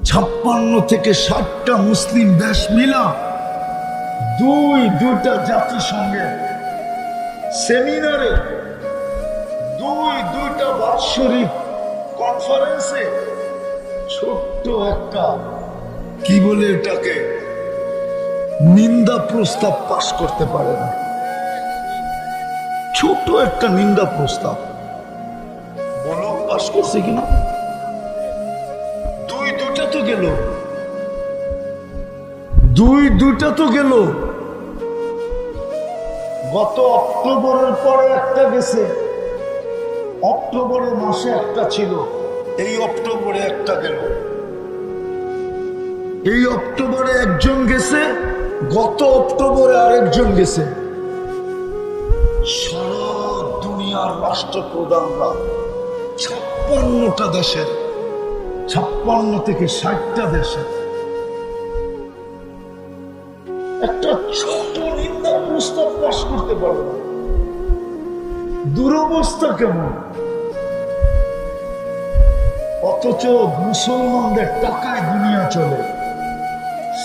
56 থেকে 60টা মুসলিম দেশ মিলা দুইটা জাতিসংঘের সেমিনারে দুইটা বাৎসরিক কনফারেন্সে ছোট্ট একটা কি বলে এটাকে নিন্দা প্রস্তাব পাশ করতে পারে না। ছোট একটা নিন্দা প্রস্তাব বলো পাশ করছে কিনা? দুইটা তো গেল, দুইটা তো গেল। গত অক্টোবরের পরে একটা গেছে, অক্টোবরের মাসে একটা ছিল, এই অক্টোবরে একটা গেল। এই অক্টোবরে একজন গেছে, গত অক্টোবরে আরেকজন গেছে। সারা দুনিয়ার রাষ্ট্রপ্রধানরা 56টা দেশের, 56 থেকে 60টা দেশের একটা ছোট নিন্দা প্রস্তাব পাশ করতে পারবে না। দুরবস্থা কেমন! অথচ মুসলমানদের টাকায় দুনিয়া চলে।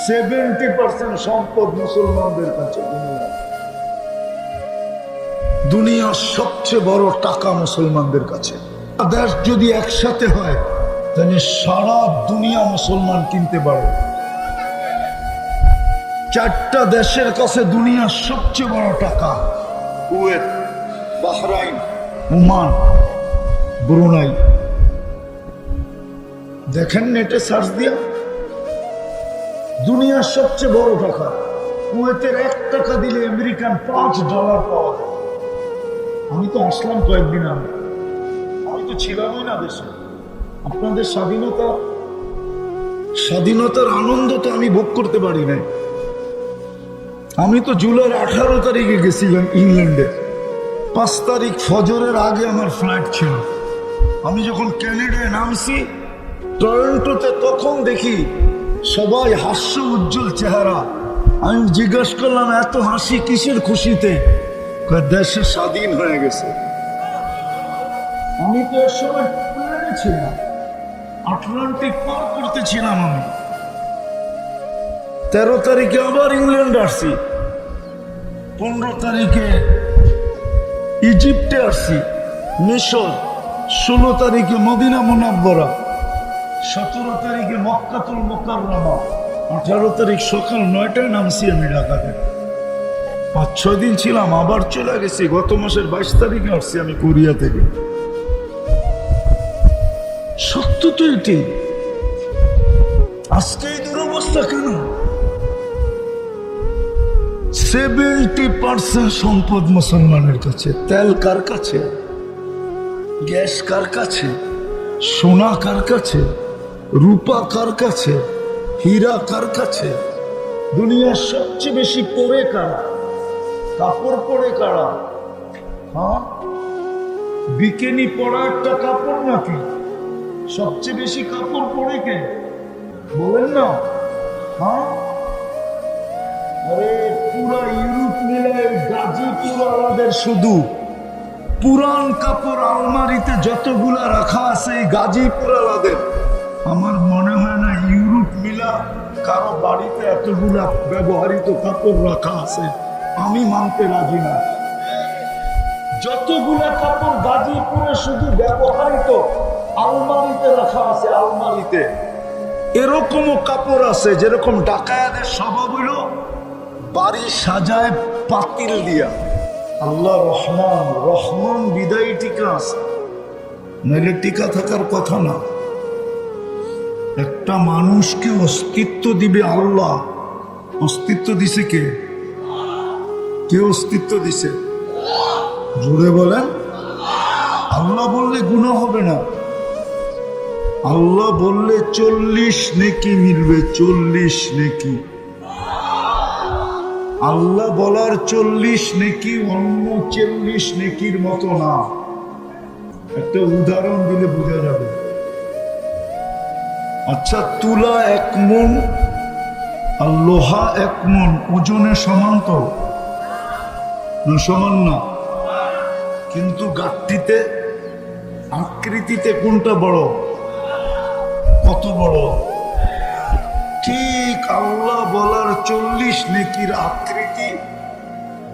70% সম্পদ মুসলমানদের কাছে। দুনিয়ার সবচেয়ে বড় টাকা মুসলমানদের কাছে। দেশ যদি একসাথে হয় তাহলে সারা দুনিয়া মুসলমান কিনতে পারে। 4টা দেশের কাছে দুনিয়ার সবচেয়ে বড় টাকা, কুয়েত, বাহরাইন, ওমান, ব্রুনাই। দেখেন নেটে সার্চ দিয়া, দুনিয়ার সবচেয়ে বড় টাকা। কুয়েতের 1 টাকা দিলে আমেরিকান $5 পাওয়া যায়। আমি তো আসলাম কয়েকদিন আগে, আমি তো ছিলামই না দেশে। আপনাদের স্বাধীনতার আনন্দ তো আমি ভোগ করতে পারি নাই। আমি তো জুলাইয়ের 18 তারিখে গেছিলাম ইংল্যান্ডে। 5 তারিখ ফজরের আগে আমার ফ্লাইট ছিল। আমি যখন ক্যানাডায় নামছি টরন্টোতে, তখন দেখি সবাই হাস্য উজ্জ্বল চেহারা। আমি জিজ্ঞাসা করলাম, এত হাসি কিসের খুশিতে? দেশে স্বাধীন হয়ে গেছে। আমি তো এর সময় প্লেনে ছিলাম, আটলান্টিক পার করতেছিলাম। আমি 13 তারিখে আবার ইংল্যান্ড আসছি, 15 তারিখে ইজিপ্টে আসছি, মিশর, 16 তারিখে মদিনা মুনাব্বরা, 17 তারিখে মক্কাতুল মুকাররমা, 18 তারিখ সকাল 9টায় নামছি আমি ঢাকাতে। 5-6 দিন ছিলাম, আবার চলে গেছি। গত মাসের 22 তারিখে আসছি আমি কোরিয়া থেকে। সত্য তো এটি। আজকে এই দুরবস্থা কেন? 70% সম্পদ মুসলমানের কাছে। তেল কার কাছে? গ্যাস কার কাছে? সোনা কার কাছে? রূপা কার কাছে? হীরা কার কাছে? দুনিয়ার সবচেয়ে বেশি পরে কারা? কাপড় পরে কারা? হ্যাঁ, বিকেনি পরা একটা কাপড় নাকি? সবচেয়ে বেশি কাপড় পরে কে বলেন না? হ্যাঁ, আরে পুরা ইউরোপ মিলে গাজীপুর আলাদের শুধু পুরান কাপড় আলমারিতে যতগুলা রাখা আছে এই গাজীপুর আলাদের। আমার মনে হয় না ইউরোপ মিলা কারো বাড়িতে এতগুলা ব্যবহৃত কাপড় রাখা আছে। আমি মানতে রাজি না। যতগুলা কাপড় গাজীপুরে শুধু ব্যবহৃত আলমারিতে রাখা আছে, আলমারিতে। এরকমও কাপড় আছে যেরকম ডাকায়াদের স্বভাব হইল বাড়ি সাজায় পাতিল দিয়া। আল্লাহ রহমান, রহমান বিদায়ী টিকা আছে, নাইলে টিকা থাকার কথা না। একটা মানুষকে অস্তিত্ব দিবে আল্লাহ। অস্তিত্ব দিছে কে? কে অস্তিত্ব দিছে? জোরে বলেন। আল্লাহ বললে গুনাহ হবে না। আল্লাহ বললে 40 নেকি মিলবে, 40 নেকি। আল্লাহ বলার 40 নেকি অন্য 40 নেকির মতো না। একটা উদাহরণ দিলে বোঝা যাবে। আচ্ছা, তুলা 1 মণ আর লোহা 1 মণ ওজনে সমান তো না? সমান না। কিন্তু গাঠটিতে, আকৃতিতে কোনটা বড়? কত বড়? আল্লাহ বলার 40 নেকির আকৃতি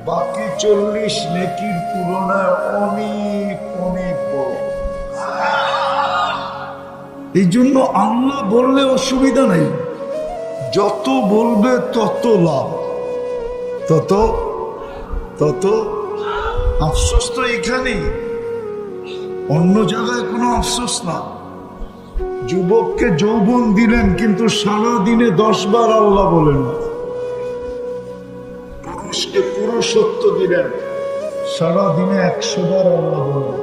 বাকি 40 নেকির তুলনায় অনেক অনেক বড়। এই জন্য আল্লাহ বললে অসুবিধা নাই, যত বলবে তত লাভ, তত তত আফসোস তো এখানেই, অন্য জায়গায় কোনো আফসোস না। যুবককে যৌবন দিলেন কিন্তু সারা দিনে 10 বার আল্লাহ বলেন না। পুরুষকে পুরুষত্ব দিলেন, সারা দিনে 100 বার আল্লাহ বলেন।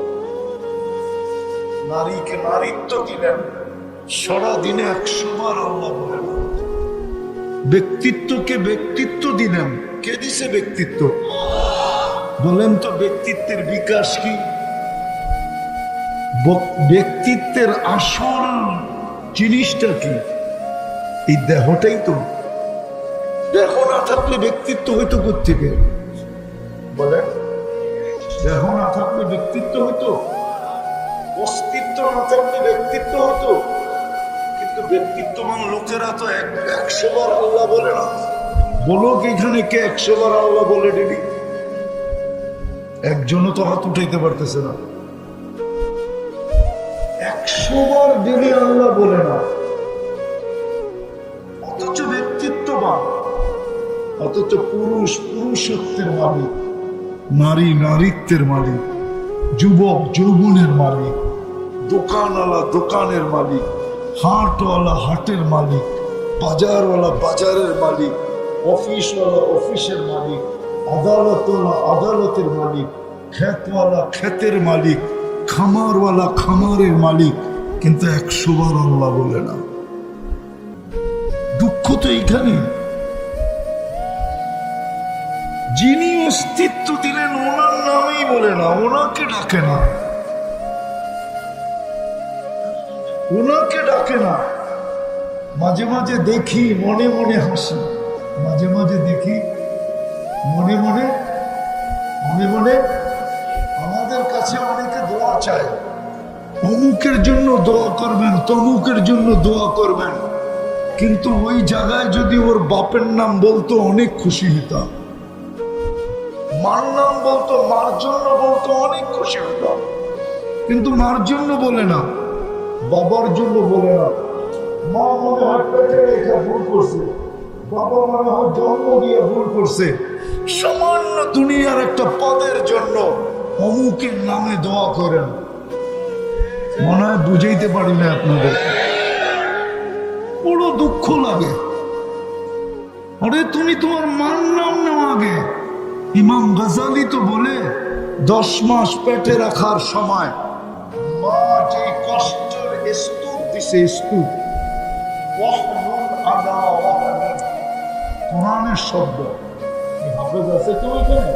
নারীকে নারীত্ব দিলেন, সারা দিনে 100 বার আল্লাহ বলেন। ব্যক্তিত্বকে ব্যক্তিত্ব দিলেন, কে দিছে ব্যক্তিত্ব? বলেন তো ব্যক্তিত্বের বিকাশ কি? ব্যক্তিত্বের আসল জিনিসটা কি? এই দেহটাই তো। দেহ না থাকলে ব্যক্তিত্ব হইতো কোত্থেকে? বলেন, দেহ না থাকলে ব্যক্তিত্ব হইতো? অস্তিত্ব না থাকলে ব্যক্তিত্ব হতো? কিন্তু ব্যক্তিত্ববান লোকেরা তো 100 বার আল্লাহ বলে না। বলো এখানে কে 100 বার আল্লাহ বলে ডেলি? একজনও তো হাত উঠাইতে পারতেছে না। 100 বার ডেলি আল্লাহ বলে না, অথচ ব্যক্তিত্ববান, অথচ পুরুষ পুরুষত্বের মালিক, নারী নারীত্বের মালিক, যুবক যৌবনের মালিক, দোকানওয়ালা দোকানের মালিক, হাটওয়ালা হাটের মালিক, বাজারওয়ালা বাজারের মালিক, অফিসওয়ালা অফিসের মালিক, আদালতওয়ালা আদালতের মালিক, ক্ষেতওয়ালা ক্ষেতের মালিক, খামারওয়ালা খামারের মালিক, কিন্তু 100 বার আল্লাহ বলে না। দুঃখ তো এইখানে। যিনি অস্তিত্ব দিলেন ওনার নামেই বলে না, ওনাকে ডাকে না, ওনাকে ডাকে না। মাঝে মাঝে দেখি মনে মনে হাসি, মাঝে মাঝে দেখি মনে মনে মনে মনে আমাদের কাছে অনেকে দোয়া চায়, অমুকের জন্য দোয়া করবেন, তমুকের জন্য দোয়া করবেন, কিন্তু ওই জায়গায় যদি ওর বাপের নাম বলতো অনেক খুশি হতাম, মার নাম বলতো, মার জন্য বলতো অনেক খুশি হতাম, কিন্তু মার জন্য বলে না, বাবার জন্য বলে না। মা মনে হয় পেটে রেখে ভুল করছে, বাবা মনে হয় জন্ম দিয়ে ভুল করছে, সামান্য দুনিয়ার একটা পদের জন্য অমুকের নামে দোয়া করেন। মনে হয় বুঝাইতে পারি না আপনাদের, বড় দুঃখ লাগে। আরে তুমি তোমার মার নাম নাও আগে। ইমাম গাজালি তো বলে 10 মাস পেটে রাখার সময় মা যে কষ্টের স্তূপ দিছে, স্তূপ কোরআনের শব্দ, হাফেজ আছে তো ওইখানে,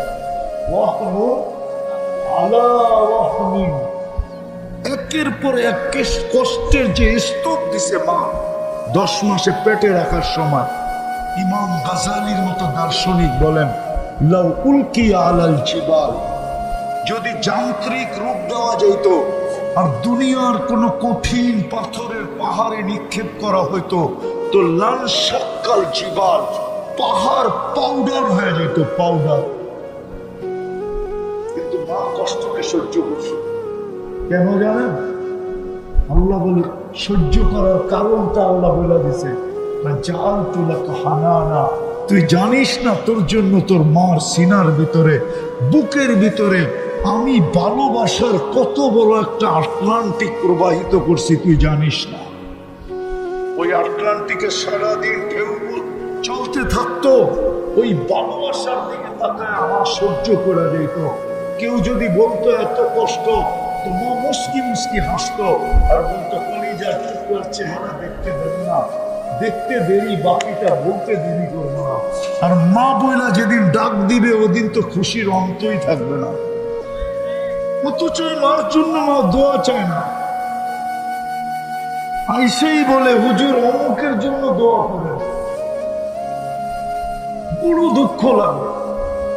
একের পর এক কষ্টের যে স্তূপ দিছে মা 10 মাসে পেটে রাখার সময়। ইমাম গাজালির মতো দার্শনিক বলেন, লাউ উলকিয়া আলাল জিবাল, যদি যান্ত্রিক রূপ দেওয়া যেত আর দুনিয়ার কোন কঠিন পাথরের পাহাড়ে নিক্ষেপ করা হইতো তো লাল সকাল জিবাল, পাহাড় পাউডার হয়ে যেত, পাউডার। কিন্তু মা কষ্টকে সহ্য করছে কেন জানেন? আল্লাহ বলে সহ্য করার কারণটা আল্লাহ বলে দিছে, জাল তুলাকা হানানা, তুই জানিস না তোর জন্য তোর মার সিনার ভিতরে, বুকের ভিতরে আমি ভালোবাসার কত বড় একটা আটলান্টিক প্রবাহিত করছি, তুই জানিস না। ওই আটলান্টিকে সারাদিন ঢেউ চলতে থাকতো, ওই ভালোবাসার দিকে তাকায় আমার সহ্য করে যেত। কেউ যদি বলতো এত কষ্ট, তো মা মুস্কি মুস্কি হাসতো আর বলতো কলিজার টুকরার চেহারা দেখতে দেবে না, দেখতে দেরি, বাকিটা বলতে দেরি করবো না। আর মা বইলা যেদিন ডাক দিবে ওদিন তো খুশির অন্তই থাকবে না। অথচ মার জন্য মা দোয়া চায় না, আইসেই বলে হুজুর অমুকের জন্য দোয়া করে। বড় দুঃখ লাগে।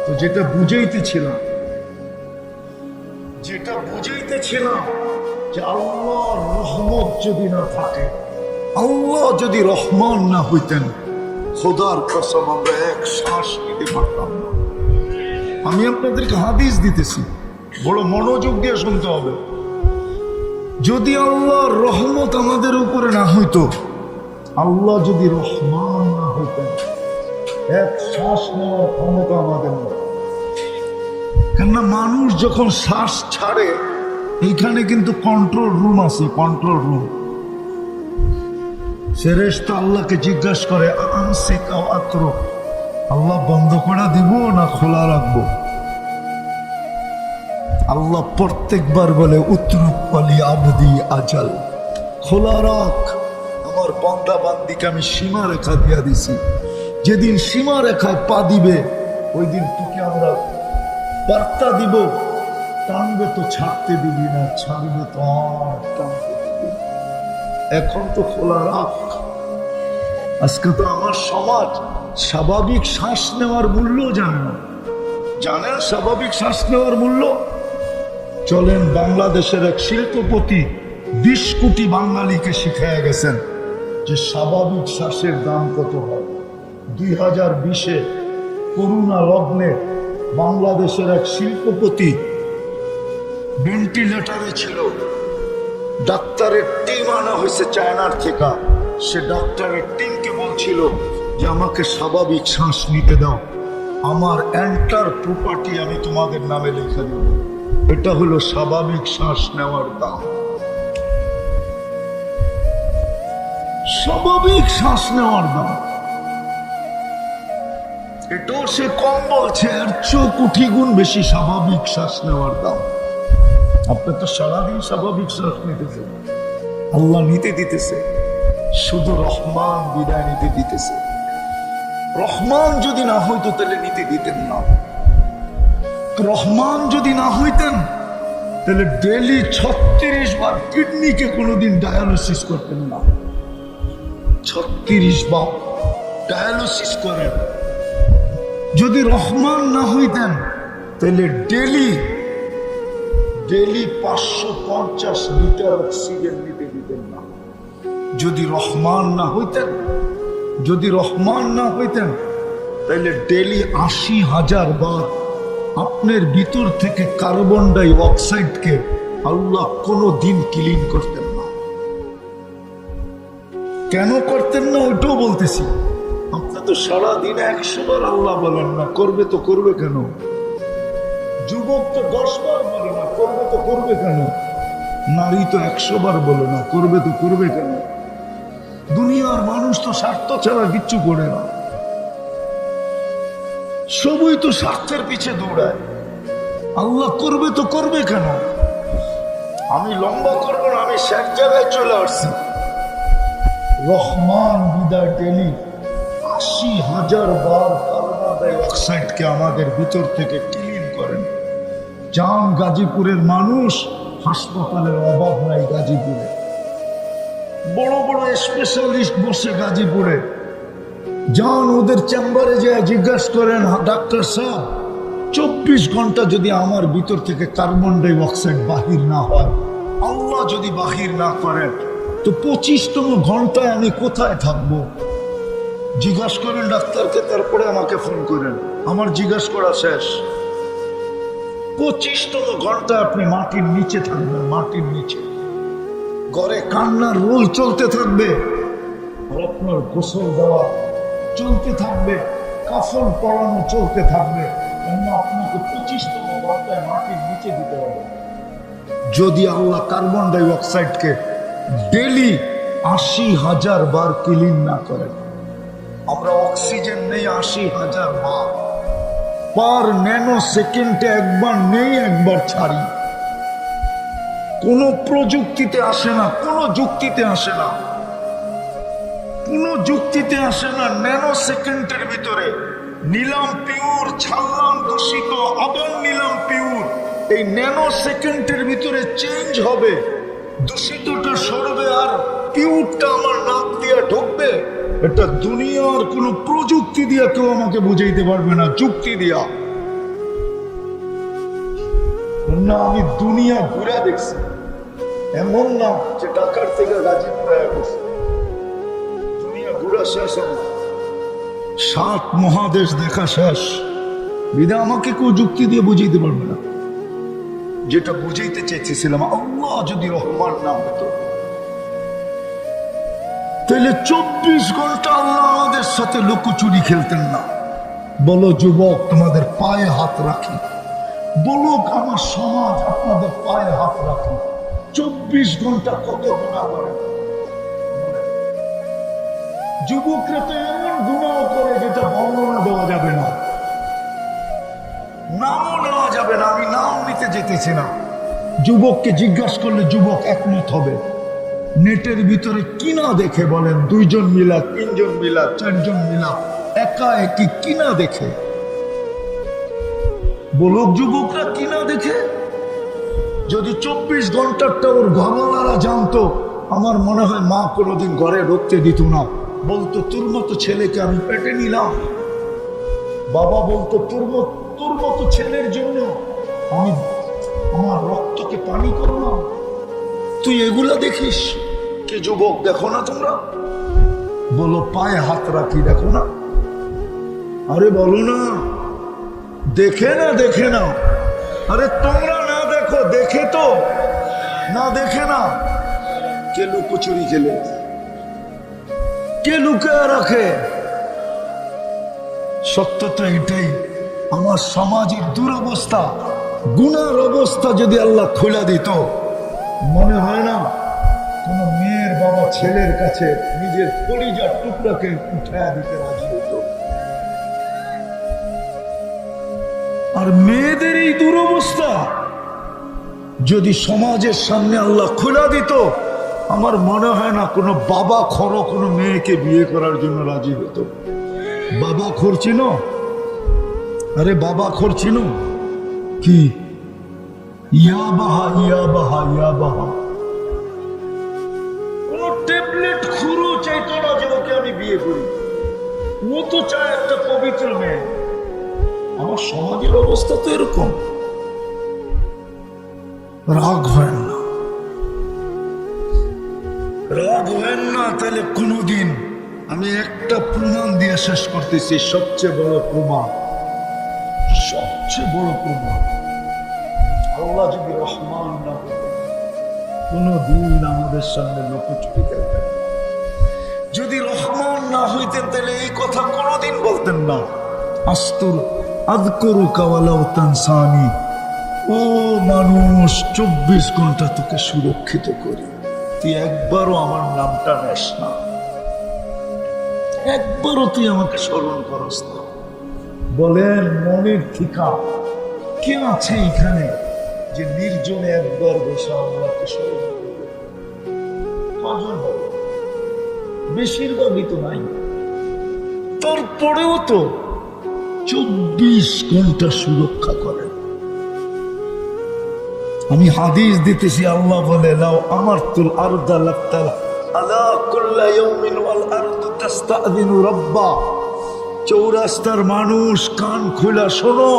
তো যেটা বুঝাইতেছিলাম যে আল্লাহর রহমত যদি না থাকে, আল্লাহ যদি রহমান না হইতেন খোদার কসম আমরা এক শ্বাস নিতে পারতাম না। আমি আপনাদেরকে হাদিস দিতেছি, বড় মনোযোগ দিয়ে শুনতে হবে। যদি আল্লাহর রহমত আমাদের উপরে না হইতো, আল্লাহ যদি রহমান না হইতেন, এক শ্বাস নেওয়ার ক্ষমতা আমাদের না। কেননা মানুষ যখন শ্বাস ছাড়ে, এইখানে কিন্তু কন্ট্রোল রুম আছে, কন্ট্রোল রুম। ফেরেশতা আল্লাহকে জিজ্ঞাসা করে, আমসিক আও আতরুক, আল্লাহ বন্ধ করে দিব না খোলা রাখবো? আল্লাহ প্রত্যেকবার বলে, উতরুক ওয়ালি আবদি আজাল, খোলা রাখ, আমার বান্দা বান্দিকে আমি সীমা রেখা দিয়া দিছি। যেদিন সীমা রেখায় পা দিবে, ওই দিন তোকে আমরা বার্তা দিব, টানবে তো ছাড়তে দিবি না, ছাড়বে তো আর টানতে দিবি না। এখন তো খোলা রাখ। আজকে তো আমার সমাজ স্বাভাবিক শ্বাস নেওয়ার মূল্য জানে না। জানেন স্বাভাবিক শ্বাস নেওয়ার মূল্য? চলেন, বাংলাদেশের এক শিল্পপতি 20 কোটি বাঙালিকে শিখাইয়া গেছেন যে স্বাভাবিক শ্বাসের দাম কত হয়। 2020-এ করোনা লগ্নে বাংলাদেশের এক শিল্পপতি ভেন্টিলেটরে ছিল, ডাক্তারের টিম আনা হয়েছে চায়নার থেকে। সে ডাক্তারের টিমকে বলছিল যে আমাকে স্বাভাবিক শ্বাস নিতে দাও, আমার এন্টার প্রপার্টি আমি তোমাদের নামে লিখে দেব। এটা হলো স্বাভাবিক শ্বাস নেওয়ার দাম। স্বাভাবিক শ্বাস নেওয়ার দাম, এটাও সে কম বলছে, এর চেয়ে কোটি গুণ বেশি স্বাভাবিক শ্বাস নেওয়ার দাম। আপনি তো সারাদিন স্বাভাবিক শ্বাস নিতেছেন, আল্লাহ নিতে দিতেছে, শুধু রহমান বিদায় নিতে দিতেছে। রহমান যদি না হইতো তাহলে নিতে দিতেন না। রহমান যদি না হইতেন তাহলে ডেলি 36 বার কিডনিকে কোনোদিন ডায়ালিসিস করতেন না। 36 বার ডায়ালিসিস করেন। যদি রহমান না হইতেন তাহলে ডেলি 550 লিটার অক্সিজেন নিতে দিতেন না। যদি রহমান না হইতেন, যদি রহমান না হইতেন তাহলে ডেলি 80,000 বার আপনার ভিতর থেকে কার্বন ডাই অক্সাইডকে আল্লাহ কোনো দিন ক্লিন করতেন না। কেন করতেন না ওইটাও বলতেছি। আপনি তো সারাদিন 100 বার আল্লাহ বলেন না, করবে তো করবে কেন? যুবক তো 10 বার বলে না, করবে তো করবে কেন? নারী তো 100 বার বলে না, করবে তো করবে কেন? দুনিয়ার মানুষ তো স্বার্থ ছাড়া কিচ্ছু করে না, সবই তো স্বার্থের পিছে দৌড়ায়। আল্লাহ করবে তো করবে কেন? আমি লম্বা করবো না, আমি শেষ জায়গায় চলে আসছি। রহমান বিদায় ডেলি 80,000 বার কার্বন ডাই অক্সাইডকে আমাদের ভিতর থেকে ক্লিন করেন। যান গাজীপুরের মানুষ, হাসপাতালের অভাব নাই গাজীপুরে, বড় বড় স্পেশালিস্ট বসে গাজীপুরে। যান ওদের চেম্বারে যে জিজ্ঞাসা করেন, ডাক্তার সাহেব 24 ঘন্টা যদি আমার ভিতর থেকে কার্বন ডাই অক্সাইড বাহির না হয়, আল্লাহ যদি বাহির না করেন, তো 25তম ঘন্টায় আমি কোথায় থাকবো? জিজ্ঞাসা করেন ডাক্তারকে, তারপরে আমাকে ফোন করেন। আমার জিজ্ঞাসা করা শেষ। 25তম ঘন্টায় আপনি মাটির নিচে থাকবেন, মাটির নিচে। ঘরে কান্নার রোল চলতে থাকবে, আর আপনার গোসল দেওয়া চলতে থাকবে, কাফন পরানো চলতে থাকবে। আপনাকে 25তম ঘন্টায় মাটির নিচে দিতে হবে। যদি আল্লাহ কার্বন ডাই অক্সাইডকে ডেলি 80,000 বার ক্লিন না করেন, আমরা অক্সিজেন নেই 80,000 বার, পার ন্যানো সেকেন্ডে একবার নেই, একবার ছাড়ি। কোন প্রযুক্তিতে আসে না, কোন যুক্তিতে আসে না, কোন যুক্তিতে আসে না। ন্যানো সেকেন্ডের ভিতরে নিলাম পিওর, ছাড়লাম দূষিত, আবার নিলাম পিওর। এই ন্যানো সেকেন্ডের ভিতরে চেঞ্জ হবে, দূষিতটা সরবে আর পিওরটা আমার নাক দিয়ে ঢুকবে। এটা দুনিয়ার কোন প্রযুক্তি দিয়ে কেউ আমাকে বুঝাইতে পারবে না, যুক্তি দিয়া না। আমি দুনিয়া ঘুরে দেখছি, এমন না যে ঢাকার থেকে গাজীপুরে বসে দুনিয়া ঘুরা শেষ হবে। সাত মহাদেশ দেখা শেষ, বিধা আমাকে কেউ যুক্তি দিয়ে বুঝাইতে পারবে না। যেটা বুঝাইতে চেয়েছিলাম, আল্লাহ যদি রহমান না হতো তাহলে 24 ঘন্টা আল্লাহ আমাদের সাথে লুকোচুরি খেলতেন না। বলো যুবক, তোমাদের পায়ে হাত রাখি, বলুক আমার সমাজ আপনাদের পায়ে হাত রাখি, 24 ঘন্টা কত গুনাহ করে। যুবকরা তো এমন গুনাহ করে যেটা বর্ণনা দেওয়া যাবে না, নামও নেওয়া যাবে না। আমি নাম নিতে যেতেছি না। যুবককে জিজ্ঞাসা করলে যুবক একমত হবে। নেটের ভিতরে কিনা দেখে বলেন, 2 জন মিলা, 3 জন মিলা, 4 জন মিলা, একা একই কিনা দেখে? বলুক যুবকরা কিনা দেখে? যদি 24 ঘন্টারটা ওর ঘরওয়ালারা জানতো, আমার মনে হয় মা কোনোদিন ঘরে ঢুকতে দিত না। বলতো তোর মতো ছেলেকে আমি পেটে নিলাম। বাবা বলতো তোর মতো ছেলের জন্য আমি আমার রক্তকে পানি করলাম। তুই এগুলা দেখিস? কে যুবক দেখো না তোমরা? বলো পায়ে হাত রাখি, দেখো না? আরে বলো না, দেখে না? দেখে না? আরে তোমরা না দেখো, দেখে তো না? দেখে না? কে লুকোচুরি খেলে? কে লুকায় রাখে? সত্য তো এটাই। আমার সমাজের দুরবস্থা, গুনার অবস্থা যদি আল্লাহ খুলে দিত, মনে হয় না কোন মেয়ের বাবা ছেলের কাছে নিজের কলিজার টুকরাকে উঠায় দিতে রাজি হতো? আর মেয়েদের এই দুরবস্থা যদি সমাজের সামনে আল্লাহ খুলে দিত, আমার মনে হয় না কোনো বাবা খর কোনো মেয়েকে বিয়ে করার জন্য রাজি হতো। বাবা খোর চিনো? আরে বাবা খোর চিনো? কি ইয়া বাহা, ইয়া বাহা, ইয়া বাহা। কোন ট্যাবলেট খুরো চাইতো না যে ওকে আমি বিয়ে করি। ও তো চায় একটা পবিত্র মেয়ে। আমার সমাজের অবস্থা তো এরকম। রাগ হয় না, রাগ হয় না। তাহলে কোনদিন আমি একটা প্রমাণ দিয়ে শেষ করতেছি, সবচেয়ে বড় প্রমাণ, সবচেয়ে বড় প্রমাণ। আল্লাহ যদি রহমান না হতেন, কোনদিন আমাদের সামনে লুকোচুরি খেলতেন না। যদি রহমান না হইতেন তাহলে এই কথা কোনদিন বলতেন না। আস্তুর আযকুরুকা ওয়ালাউ তানসানি। ও মানুষ, 24 ঘন্টা তোকে সুরক্ষিত করি, তুই একবারও আমার নামটা নেস না, একবারও তুই আমাকে স্মরণ করস না। বলেন মনের ঠিকা কে আছে এখানে যে নির্জনে একবার বসে আল্লাহকে স্মরণ করবে? কজন হবে? বেশিরভাগই তো নাই। তারপরেও তো 24 ঘন্টা সুরক্ষা করেন। আমি হাদিস দিতেছি, আল্লাহ বলে লাউ আমারতুল আরদা লাফতাল আলা কুল্লা ইয়াউমিন ওয়াল আরদু তাস্তাযিনু রাব্বা। চৌরাস্তার মানুষ কান খোলা শোনো,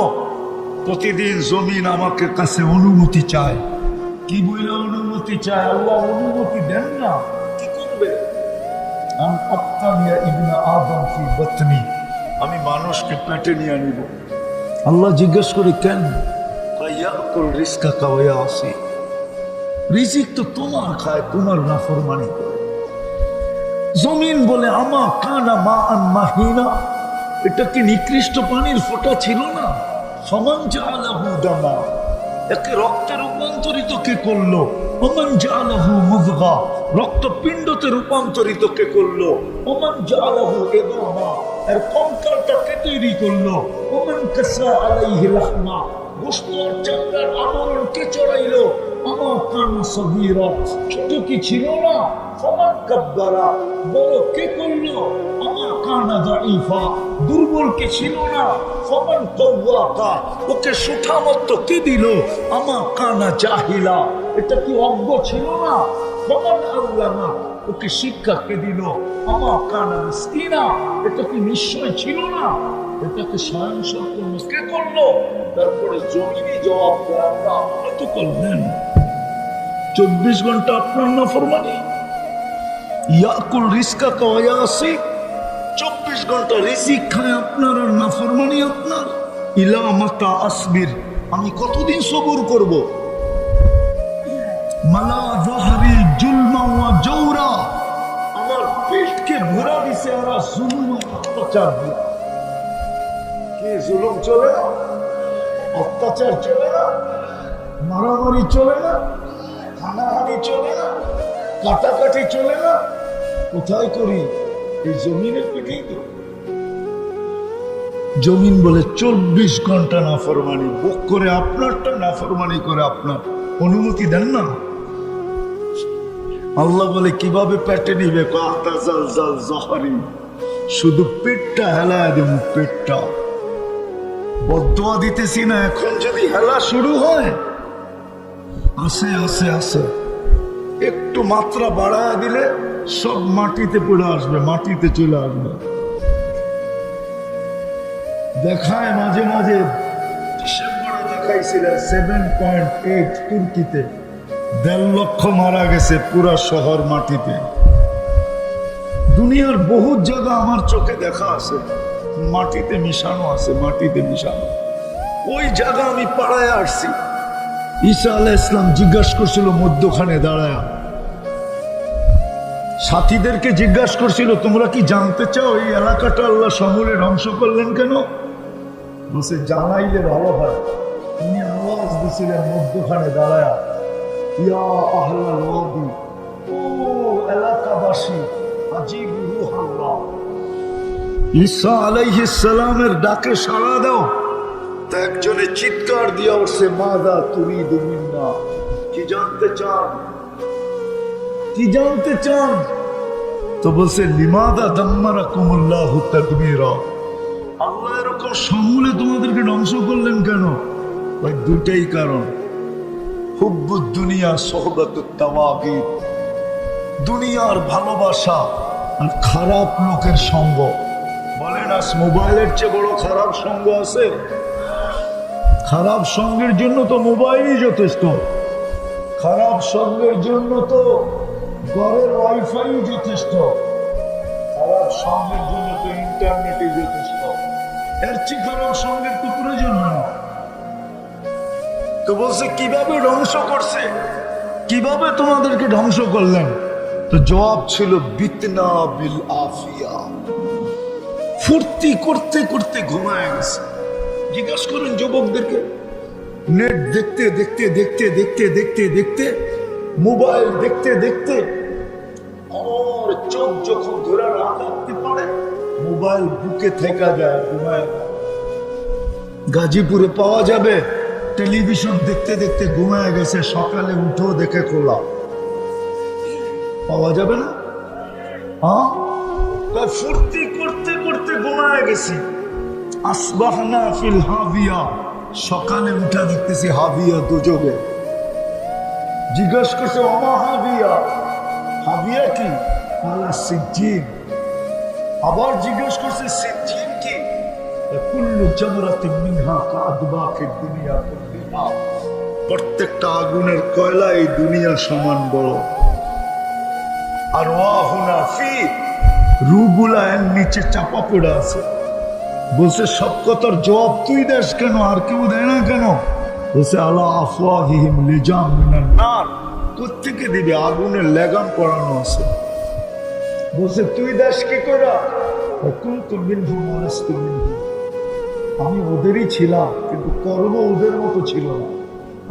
প্রতিদিন জমিন আমাকে কাছে অনুমতি চায়। কি বলে অনুমতি চায়? আল্লাহ অনুমতি দেন না, কি করবে? ইবনা আদম ফি বাতনি, আমি মানুষকে পেটে নিয়ে নিব। আল্লাহ জিজ্ঞেস করে কেন? রিজিক তো তোমার খায়, তোমার নাফরমানি করে। জমিন বলে আমা কানা মা আন মাহিনা, এটা কি নিকৃষ্ট পানির ফোঁটা ছিল না? সমান জাআলাহু দামা, একে রক্তে রূপান্তরিত কে করলো? ওমান জাআলাহু মুযগা, রক্তপিণ্ডতে রূপান্তরিত কে করলো? ওমান জাআলাহু ইদামা, এর কঙ্কালটা কে তৈরি করলো? ওমান কাসা আলাইহি লাহমা, গোশত আর চামড়ার আবরণ কে চড়াইলো? আমা কানা সগীরা, ছোট কি ছিল না? ফমান কাব্বারা, বড় কে করলো? আমা কানা দাঈফা, দুর্বল কে ছিল না? ফমান কাওয়াকা, ওকে সুঠামত্ব কে দিল? আমা কানা জাহিলা, এটা কি অজ্ঞ ছিল না? ফমান আল্লামা, ওকে শিক্ষা কে দিল? আমা কানা মিসকিনা, এটা কি নিশ্চয় ছিল না? এটাকে স্বয়ং সম্পূর্ণ কে করলো? তারপরে জমিনে জবাব দেয় আমরা আপনি তো করলেন। 24 ঘন্টা আপনার নাফরমানি। ইয়াকুল রিজকাকা ওয়া ইয়াসি, 24 ঘন্টা রিজিক খায় আপনার আর নাফরমানি আপনার। ইলা মাতা আসবির, আমি কতদিন সবুর করব? মালা যাহরি জুলমা ওয়া জাওরা, আমার পেটকে ভরা দিছে আর জুলুম অত্যাচার দিয়ে। কি জুলুম চলে না? অত্যাচার চলে না? মারামারি চলে না? হানাহানি চলে না? কাটাকাটি চলে না? কোথায় করি? এই জমিনের পিঠেই তো। জমিন বলে 24 ঘন্টা নাফরমানি, বুক করে আপনারটা, নাফরমানি করে আপনার। অনুমতি দেন না। আল্লাহ বলে কিভাবে পেটে নিবে? শুধু পেটটা হেলায় দেব, পেটটা। বদদোয়া দিতেছি না, এখন যদি হেলা শুরু হয়, আসে আসে আসে একটু মাত্রা বাড়ায় দিলে সব মাটিতে পড়ে আসবে, মাটিতে চলে আসবে। দেখায় মাঝে মাঝে, ডিসেম্বরে দেখাইছিলেন 7.8 তুর্কিতে 1.5 লক্ষ মারা গেছে পুরা শহর মাটিতে। দুনিয়ার বহু জায়গা আমার চোখে দেখা আছে, মাটিতে মিশানো আছে, মাটিতে মিশানো। ওই জায়গা আমি পাড়ায় আসছি। ঈসা আলাইহিস সালাম জিজ্ঞাসা করছিল মধ্যখানে দাঁড়ায়, সাথীদেরকে জিজ্ঞাসা করছিল, তোমরা কি জানতে চাও এই এলাকাটা আল্লাহ সমূলে ধ্বংস করলেন কেন? বলছে জানাইলে ভালো হয়। তিনি আওয়াজ দিছিলেন মধ্যখানে দাঁড়ায়, ইয়া আহলাল ওয়াদি, ও এলাকাবাসী, আজিবু রূহাল্লাহ। ঈসা আলাইহিস সালামের ডাকে সাড়া দাও। তা একজনে চিৎকার দিয়া উঠছে, মাযা তুরিদু মিন্না, কি জানতে চান? কি জানতে চান? তো বলছে লিমাদা দাম্মারাকুমুল্লাহু তাকবীরা, আল্লাহ এরকম সমূলে তোমাদেরকে ধ্বংস করলেন কেন? ওই দুটাই কারণ, হুব্বুদ দুনিয়া সোহবাতুত তাওয়াগীত, দুনিয়ার ভালোবাসা আর খারাপ লোকের সঙ্গ। বলেন আজ মোবাইলের চেয়ে বড় খারাপ সঙ্গ আছে? খারাপ সঙ্গের জন্য তো মোবাইলই যথেষ্ট, খারাপ সঙ্গের জন্য তো ঘরের ওয়াইফাই যথেষ্ট, খারাপ সঙ্গের জন্য তো ইন্টারনেটই যথেষ্ট। এর চেয়ে খারাপ সঙ্গের তো প্রয়োজন না। তো বলছে কিভাবে ধ্বংস করছে, কিভাবে তোমাদেরকে ধ্বংস করলেন? তো জবাব ছিল বিতনা বিল আফিয়া, ফুর্তি করতে করতে ঘুমায় গেছে। জিজ্ঞাসা করেন যুবকদেরকে, নেট দেখতে দেখতে দেখতে দেখতে দেখতে দেখতে, মোবাইল দেখতে দেখতে আমার চোখ যখন ধরে রাখতে পারে, মোবাইল বুকে থেকে যায়, ঘুমায়। গাজীপুরে পাওয়া যাবে, টেলিভিশন দেখতে দেখতে ঘুমায় গেছে, সকালে উঠেও দেখে খোলা। পাওয়া যাবে না? হ্যাঁ, ফুর্তি করতে করতে ঘুমায় গেছি। আসবাহনা ফিল হাবিয়া, সকালে উঠা দেখতেছি হাবিয়া দুজবে। জিজ্ঞাসা করছে ওমা হাবিয়া, হাবিয়া কি? সিজ্জিন। আবার জিজ্ঞাসা করছে সিজ্জিন কি? কুল্লু জামরাতিন মিনহা কাআদবাকিদ দুনিয়া কুল্লিহা, প্রত্যেকটা আগুনের কয়লা এই দুনিয়া সমান বড়। আর ওয়াহুনা ফি, রুগুলা এর নিচে চাপা পড়ে আছে। বলছে সব কথার জবাব তুই দেস কেন, আর কেউ দেয় না কেন? বলছে আলা আফওয়াহিহিম লিজাম মিনান নার, কোত্থেকে দিবে? আগুনের লেগাম পরানো আছে। বলছে তুই দেশ কি করে? কুনতু মিনহুম ওয়া লাস্তু মিনহুম, আমি ওদেরই ছিলাম কিন্তু কর্ম ওদের মতো ছিল না।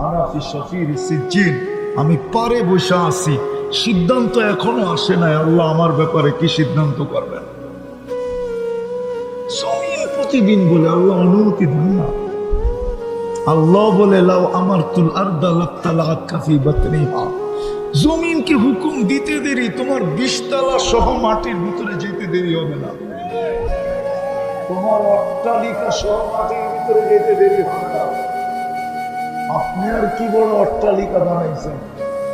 আনা ফি শাফির সিজ্জিন, আমি পারে বসে আছি, সিদ্ধান্ত এখনো আসে নাই আল্লাহ আমার ব্যাপারে কি সিদ্ধান্ত করবেন। জমিন প্রতিদিন বলে আল্লাহ অনুমতি দেন না। আল্লাহ বলে লাউ আমারতুল আরদা লাতালাআত কাফি বাতনিহা, জমিনকে হুকুম দিতে দেরি, তোমার 20 তলা সহ মাটির ভিতরে যেতে দেরি হবে না। তোমার অট্টালিকা সহ মাটির ভিতরে যেতে দেরি হবে না। আপনি আর কি বড় অট্টালিকা বানাইছেন?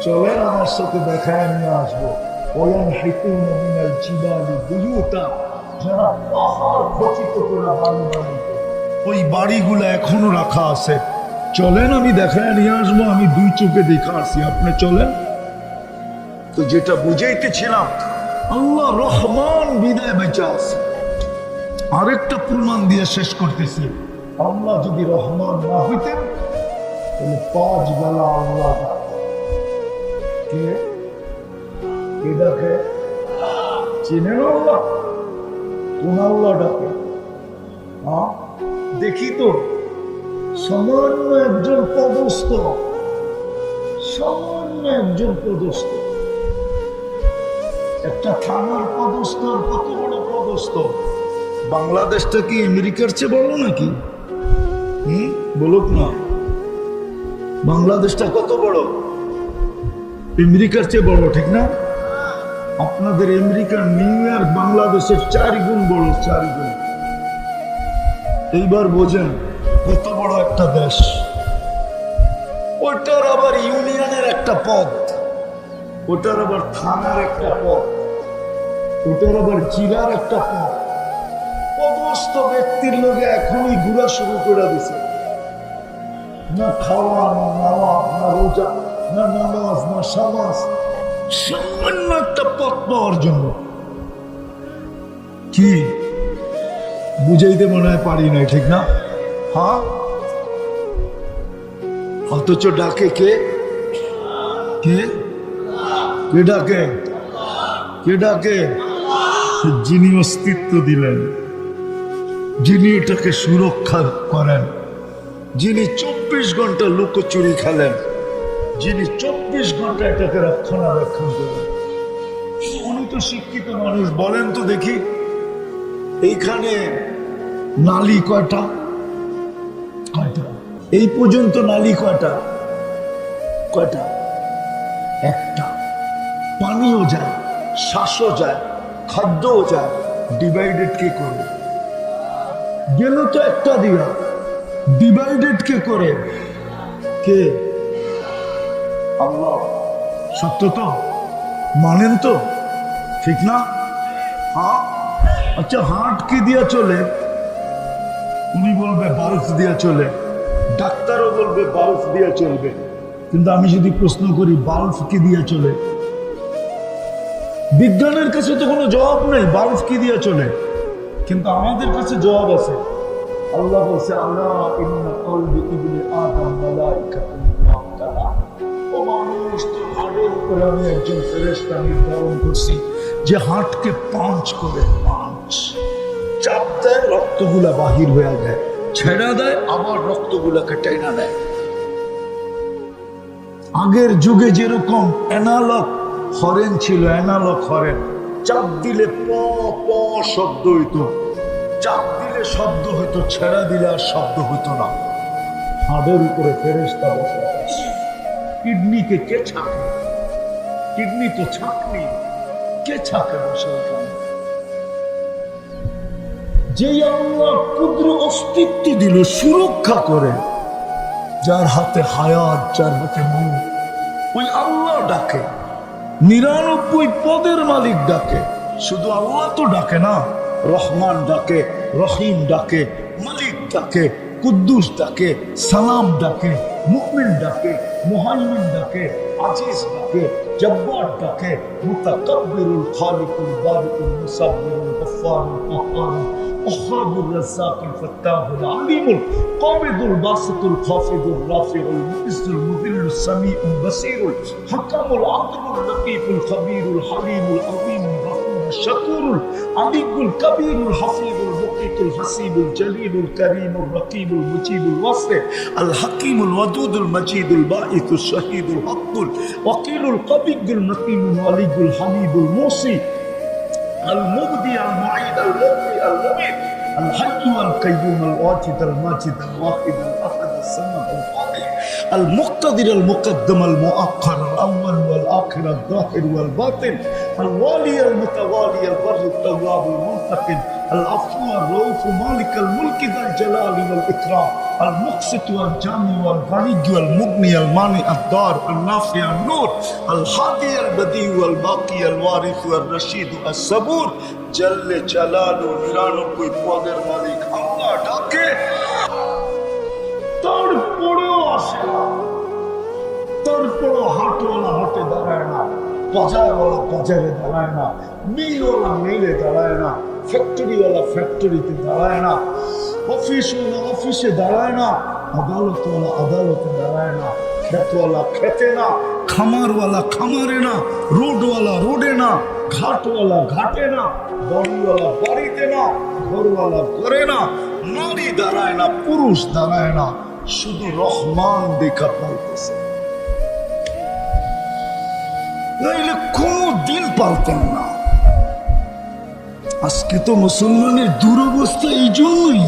চলেন আমার সাথে দেখায় নিয়ে আসবো। ওয়ানহিতুনা মিনাল জিবালি বুয়ুতা, যারা পাহাড় খচিত করে বাড়ি বানাইতো, ওই বাড়িগুলো এখনো রাখা আছে। চলেন আমি দেখায় নিয়ে আসবো, আমি 2 চোখে দেখা আসি, আপনি চলেন। তো যেটা বুঝাইতেছিলাম, আল্লাহ রহমান বিদায় বেঁচে আছে। আরেকটা প্রমাণ দিয়ে শেষ করতেছি, আল্লাহ যদি রহমান না হইতেন তাহলে 5 বেলা আল্লাহ কে কে ডাকে? চিনেন আল্লাহ? কোন আল্লাহ ডাকে? দেখি তো, সামান্য একজন পদস্থ, সামান্য একজন পদস্থ, একটা থানার পদস্থ কত বড় পদস্থ? বাংলাদেশটা কি আমেরিকার চেয়ে বড় নাকি? বলুক না, বাংলাদেশটা কত বড়? আমেরিকার চেয়ে বড়, ঠিক না? আপনাদের আমেরিকার নিউ ইয়র্ক বাংলাদেশের 4 গুণ বড়, 4 গুণ। এইবার বোঝেন কত বড় একটা দেশ। ওটার আবার ইউনিয়নের একটা পদ, ওটার আবার থানার একটা পদ, ওটার আবার জেলার একটা পদ। পদস্থ ব্যক্তির লোকে এখনই ঘুরা শুরু করে দিছে। না খাওয়া, না নাওয়া, না রোজা, না নামাজ, না সামাজ, সামান্য একটা পথ পাওয়ার জন্য। কি বুঝাইতে মনে হয় পারি নাই, ঠিক না? হ্যাঁ, অথচ ডাকে কে? কে কে ডাকে? কে ডাকে? যিনি অস্তিত্ব দিলেন, যিনি এটাকে সুরক্ষা করেন, যিনি 24 ঘন্টা লুকোচুরি খেলেন, যিনি 24 ঘন্টা এটাকে রক্ষণাবেক্ষণ করেন। উনি তো শিক্ষিত মানুষ। বলেন তো দেখি, এইখানে নালী কয়টা? কয়টা? এই পর্যন্ত নালী কয়টা? কয়টা? একটা। পানিও যায়, শ্বাসও যায়, খাদ্যও যায়। ডিভাইডেড কে করে? গেল তো একটা দিয়া, ডিভাইডেড কে করে? কে? আল্লাহ। সত্য তো? মানেন তো? ঠিক না? হ্যাঁ। আচ্ছা, হার্ট কি দিয়া চলে? উনি বলবে বাল্ব দিয়া চলে, ডাক্তারও বলবে বাল্ব দিয়া চলবে। কিন্তু আমি যদি প্রশ্ন করি বাল্ব কি দিয়া চলে, বিজ্ঞানের কাছে তো কোনো জবাব নেই বাল্ব কি দিয়া চলে, কিন্তু আমাদের কাছে জবাব আছে। আল্লাহ বলছে, আল্লাহ ইন্না কলবি ইবনে আদম মালাইকাতুন মুআক্কালা। ও মানুষ, তোর হাড়ের উপরে আমি একজন ফেরেশতা নির্ধারণ করছি যে হার্টকে পাঞ্চ করে, পাঞ্চ চাপ দেয়, রক্তগুলা বাহির হয়ে যায়, ছেড়া দেয়, আবার রক্তগুলাকে টেনা দেয়। আগের যুগে যেরকম অ্যানালগ হরেন ছিল, অ্যানালগ হরেন, চাপ দিলে প প শব্দ হইতো, চাপ দিলে শব্দ হইতো, ছেড়া দিলে আর শব্দ হইতো না। হাড়ের উপরে ফেরেশতা বসে আছে। কিডনিকে কে ছাকে? কিডনি তো ছাকনি, কে ছাকে বসে? যে আল্লাহ ক্ষুদ্র অস্তিত্ব দিল সুরক্ষা করে, যার হাতে হায়াত, যার হাতে মন, ওই আল্লাহ ডাকে। 99 পদের মালিক ডাকে। শুধু আল্লাহ তো ডাকে না, রহমান ডাকে, রহিম ডাকে, মালিক ডাকে, কুদ্দুস ডাকে, সালাম ডাকে, মুমিন ডাকে, মুহাইমিন ডাকে, আজিজ ডাকে, জব্বার ডাকে, মুতাকাব্বিরুল খালিকুল বারিকুল মুসাব্বিরুল গফফারুল কাহ্হার وهاب الرزاق الفتاح العليم القابض الباسط الخافض الرافع المعز المذل السميع البصير الحكم العدل اللطيف الخبير الحليم العظيم الغفور الشكور العلي الكبير الحفيظ المقيت الحسيب الجليل الكريم الرقيب المجيب الواسع الحكيم الودود المجيد الباعث الشهيد الحق الوكيل القوي المتين الولي الحميد الموصي المبدي المعيد المبدي المميت الحي والقيوم الواجد الماجد الواحد الاحد الصمد القادر المقتدر المقدم المؤخر الاول والاخر الظاهر والباطن الوالي المتوالي البر التواب المنتقم العفو الرؤوف مالك الملك ذا الجلال والاكرام المقسط والجامع والغني والمغني المانع الدار النافع النور الهادي البديع والباقي الوارث والرشيد الصبور جل جلاله 99 পদের মালিক আল্লাহ ডাকে, তারপরেও আসে না, তারপরেও হাটওয়ালা হাটে দাঁড়ায় না, বাজারওয়ালা বাজারে দাঁড়ায় না, মিলওয়ালা মিলে দাঁড়ায় না, ফ্যাক্টরিওয়ালা ফ্যাক্টরিতে দাঁড়ায় না, অফিসওয়ালা অফিসে দাঁড়ায় না, আদালতওয়ালা আদালতে দাঁড়ায় না, ক্ষেতওয়ালা খেতে না, খামারওয়ালা খামারে না, রোডওয়ালা রোডে না, ঘাটওয়ালা ঘাটে না, বাড়িওয়ালা বাড়িতে না, ঘরওয়ালা ঘরে না, নারী দাঁড়ায় না, পুরুষ দাঁড়ায় না, শুধু রহমান দেখা পাইতেছে। নাইলে কোনদিন পারতেন না। আজকে তো মুসলমানের দুরবস্থা এই জন্যই,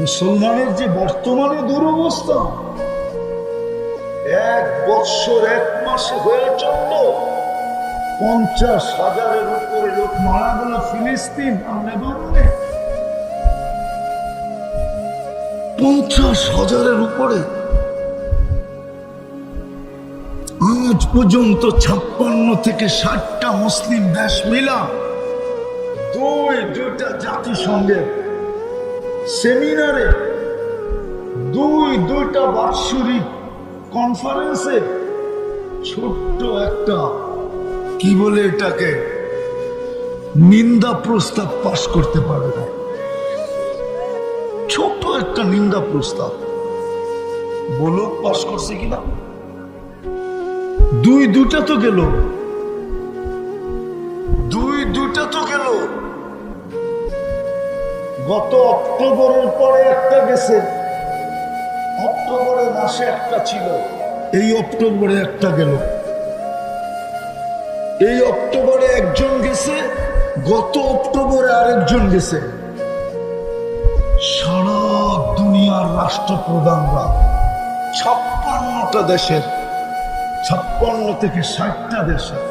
মুসলমানের যে বর্তমানে দুরবস্থা, 1 বৎসর 1 মাসে হয়ে চলল 50,000-এর উপরে লোক মারা গেল ফিলিস্তিন আর লেবাননে। 50,000-এর উপরে। আজ পর্যন্ত 56 থেকে 60টা মুসলিম দেশ মিলা দুইটা জাতিসংঘের সেমিনারে, দুইটা বার্ষিক কনফারেন্সে ছোট্ট একটা কি বলে এটাকে নিন্দা প্রস্তাব পাশ করতে পারে না। ছোট একটা নিন্দা প্রস্তাব বলো পাশ করছে কিনা? দুইটা তো গেল, দুইটা তো গেল। গত অক্টোবরের পরে একটা গেছে, অক্টোবরের মাসে একটা ছিল, এই অক্টোবরে একটা গেল, এই অক্টোবরে একজন গেছে, গত অক্টোবরে আরেকজন গেছে। সারা দুনিয়ার রাষ্ট্রপ্রধানরা 56টা দেশের, 56 থেকে 60টা দেশের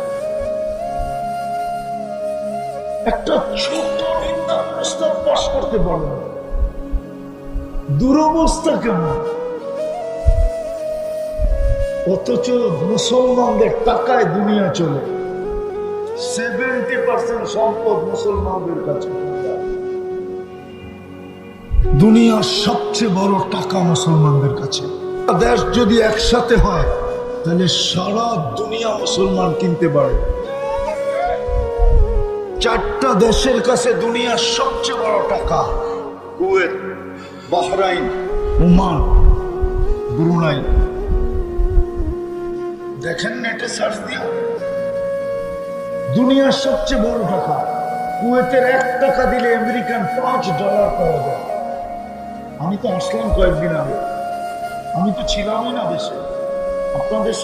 একটা ছোট নিন্দা প্রস্তাব পাশ করতে পারল। দুরবস্থা কেমন! অথচ মুসলমানদের টাকায় দুনিয়া চলে। 70% সম্পদ মুসলমানদের কাছে। দুনিয়ার সবচেয়ে বড় টাকা মুসলমানদের কাছে। দেশ যদি একসাথে হয় তাহলে সারা দুনিয়া মুসলমান কিনতে পারে। 4টা দেশের কাছে দুনিয়ার সবচেয়ে বড় টাকা, কুয়েত, বাহরাইন, ওমান, ব্রুনাই। দেখেন নেটে সার্চ দিয়া, দুনিয়ার সবচেয়ে বড় টাকা। কুয়েতের 1 টাকা দিলে আমেরিকান $5 পাওয়া যায়। আমি তো আসলাম কয়েকদিন আগে, আমি তো ছিলামই না দেশে। আপনাদের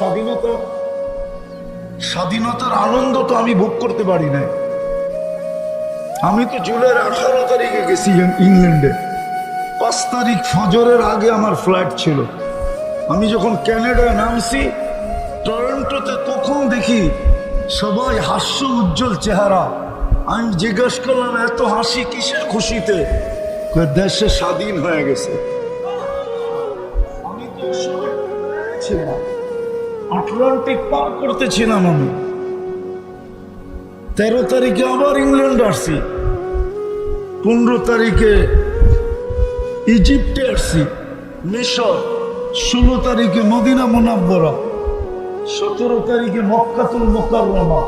স্বাধীনতার আনন্দ তো আমি ভোগ করতে পারি নাই। আমি তো জুলাইয়ের 18 তারিখে গেছি ইংল্যান্ডে। 5 তারিখ ফজরের আগে আমার ফ্লাইট ছিল। আমি যখন ক্যানাডায় নামছি টরন্টোতে, তখন দেখি সবাই হাস্য উজ্জ্বল চেহারা। আমি জিজ্ঞেস করলাম, এত হাসি কিসের খুশিতে? দেশে স্বাধীন হয়ে গেছে। আমি তো ছিলাম, আটলান্টিক পার করতেছিলাম। আমি 13 তারিখে আবার ইংল্যান্ড আসছি, 15 তারিখে ইজিপ্টে আসছি, মিশর, 16 তারিখে মদিনা মুনাব্বরা, 17 তারিখে মক্কাতুল মুকাররমা,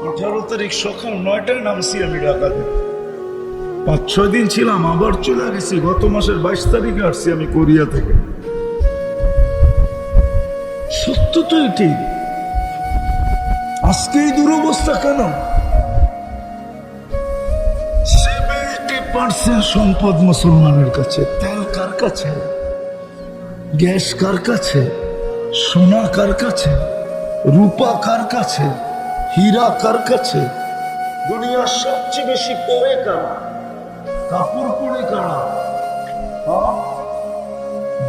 18 তারিখ সকাল 9টায় নামছি আমি ঢাকাতে। 5-6 দিন ছিলাম, আবার চলে গেছি। গত মাসের 22 তারিখে আসছি আমি কোরিয়া থেকে। সত্য তো এটি। আজকে এই দুরবস্থা কেন? 70% সম্পদ মুসলমানের কাছে। তেল কার কাছে? গ্যাস কার কাছে? সোনা কার কাছে? রূপা কার কাছে? হীরা কার কাছে? দুনিয়ার সবচেয়ে বেশি পরে কারা? কাপড় পরে কারা?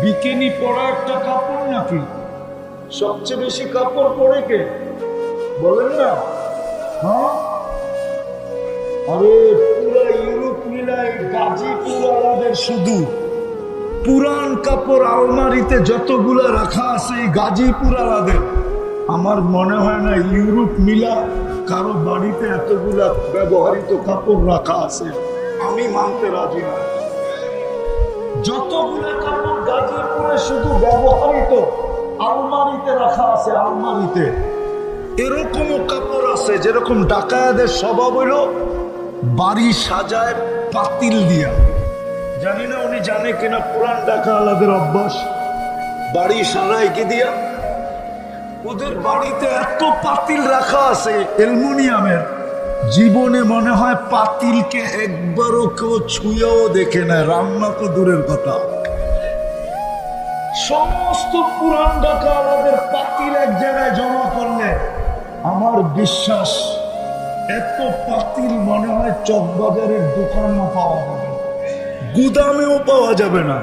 বিকিনি পরা একটা কাপড় নাকি? সবচেয়ে বেশি কাপড় পরে কে বলেন না? আরে পুরা ইউরোপ মিলায় গাজীপুর আলাদের শুধু পুরান কাপড় আলমারিতে যতগুলা রাখা আছে এই গাজীপুর আলাদের। আমার মনে হয় না ইউরোপ মিলা কারো বাড়িতে এতগুলা ব্যবহৃত কাপড় রাখা আছে। আমি মানতে রাজি না। যতগুলো কাপড় গাজীপুরে শুধু ব্যবহৃত আলমারিতে রাখা আছে, আলমারিতে। এরকমও কাপড় আছে যেরকম ডাকায়াদের স্বভাব হইল বাড়ি সাজায় পাতিল দিয়া। জানি না উনি জানে কিনা, পুরান ঢাকা আলাদের অভ্যাস, বাড়ি সাজায় কি দিয়া? ওদের বাড়িতে এত পাতিল রাখা আছে অ্যালুমিনিয়ামের, জীবনে মনে হয় পাতিলকে একবারও কেউ ছুঁয়েও দেখে না, রান্না তো দূরের কথা। সমস্ত পুরান ঢাকা আমাদের পাতিল এক জায়গায় জমা করলে আমার বিশ্বাস এত পাতিল মনে হয় চকবাজারের দোকানেও পাওয়া যাবে না, গুদামেও পাওয়া যাবে না।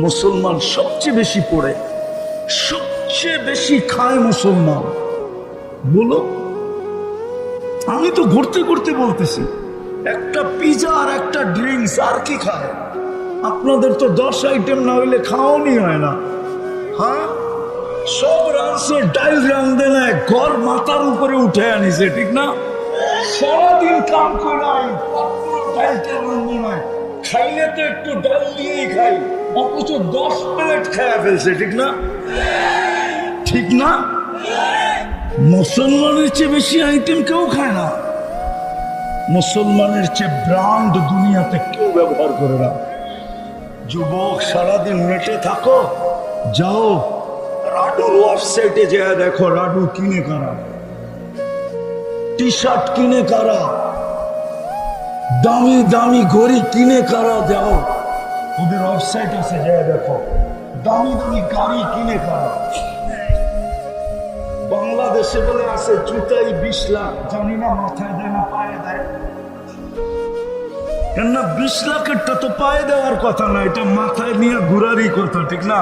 মুসলমান সবচেয়ে বেশি পড়ে, সবচেয়ে বেশি খায় মুসলমান। বলো, আমি তো ঘুরতে ঘুরতে বলতেছি, একটা পিজা আর একটা ড্রিঙ্কস আর কি খায়? আপনাদের তো 10 আইটেম না হইলে খাওয়ানি হয় না। হ্যাঁ, সব রাঁধছে, ডাইল রাঁধে না, ঘর মাথার উপরে উঠে আনিছে, ঠিক না? সারাদিন কাম করে ডাইলটা রাঁধবো না, খাইলে তো একটু ডাল দিয়েই খাই, অথচ 10 প্লেট খাইয়া ফেলছে, ঠিক না? ঠিক না? মুসলমানের চেয়ে বেশি আইটেম কেউ খায় না, মুসলমানের চেয়ে ব্র্যান্ড দুনিয়াতে কেউ ব্যবহার করে না। যুবক, সারাদিন নেটে থাকো, যাও রাডুর ওয়েবসাইটে যেয়ে দেখো রাডু কিনে কারা, টি শার্ট কিনে কারা, দামি দামি ঘড়ি কিনে কারা, যাও ওদের ওয়েবসাইট আছে, যেয়ে দেখো দামি দামি গাড়ি কিনে কারা। বাংলাদেশে বলে আছে জুতাই 20 লাখ, জানি না মাথায় দেয় না পায়ে দেয়, কেননা 20 লাখেরটা তো পায়ে দেওয়ার কথা না, এটা মাথায় নিয়ে ঘুরারই কথা, ঠিক না?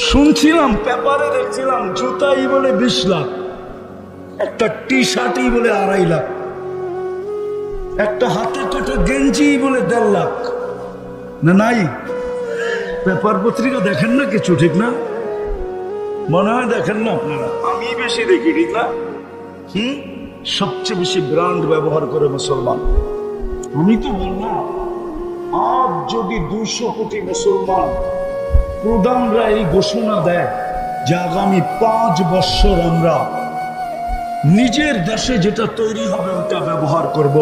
শুনছিলাম, পেপারে দেখছিলাম, জুতাই বলে 20 লাখ, একটা টি শার্টই বলে 2.5 লাখ, একটা হাতে কাটা গেঞ্জি বলে 1.5 লাখ। না নাই? পেপার পত্রিকা দেখেন না কিছু, ঠিক না? মনে হয় দেখেন না আপনারা, আমি বেশি দেখি, ঠিক না? সবচেয়ে বেশি ব্র্যান্ড ব্যবহার করে মুসলমান। আমি তো বললাম, আজ যদি 200 কোটি মুসলমান প্রধানরা এই ঘোষণা দেয় যে আগামী 5 বছর আমরা নিজের দেশে যেটা তৈরি হবে ওটা ব্যবহার করব,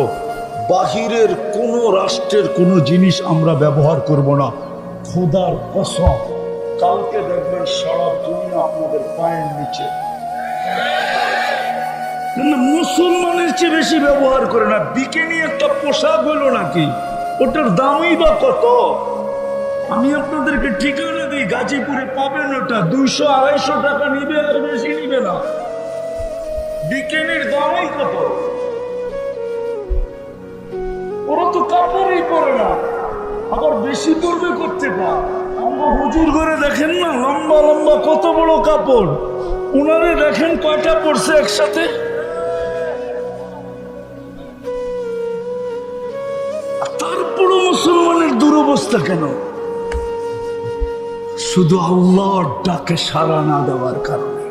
বাহিরের কোন রাষ্ট্রের কোন জিনিস আমরা ব্যবহার করব না, খোদার কসম কালকে দেখবেন সারা দুনিয়া আপনাদের পায়ের নিচে। মুসলমানের চেয়ে বেশি ব্যবহার করে না। বিকিনি একটা পোশাক হলো নাকি, ওটার দামই বা কত? আমি আপনাদেরকে ঠিকানা দিই, গাজীপুরে পাবেন ওটা 200-250 টাকা নিবে, আর বেশি নিবে না। বিকিনির দামই কত? ওরা তো কাপড়ই পরে না, আবার বেশি পড়বে করতে পারে। আমরা হুজুর করে দেখেন না, লম্বা লম্বা কত বড় কাপড়, উনারে দেখেন কয়টা পড়ছে একসাথে। তারপরও মুসলমানের দুরবস্থা কেন? শুধু আল্লাহর ডাকে সাড়া না দেওয়ার কারণে,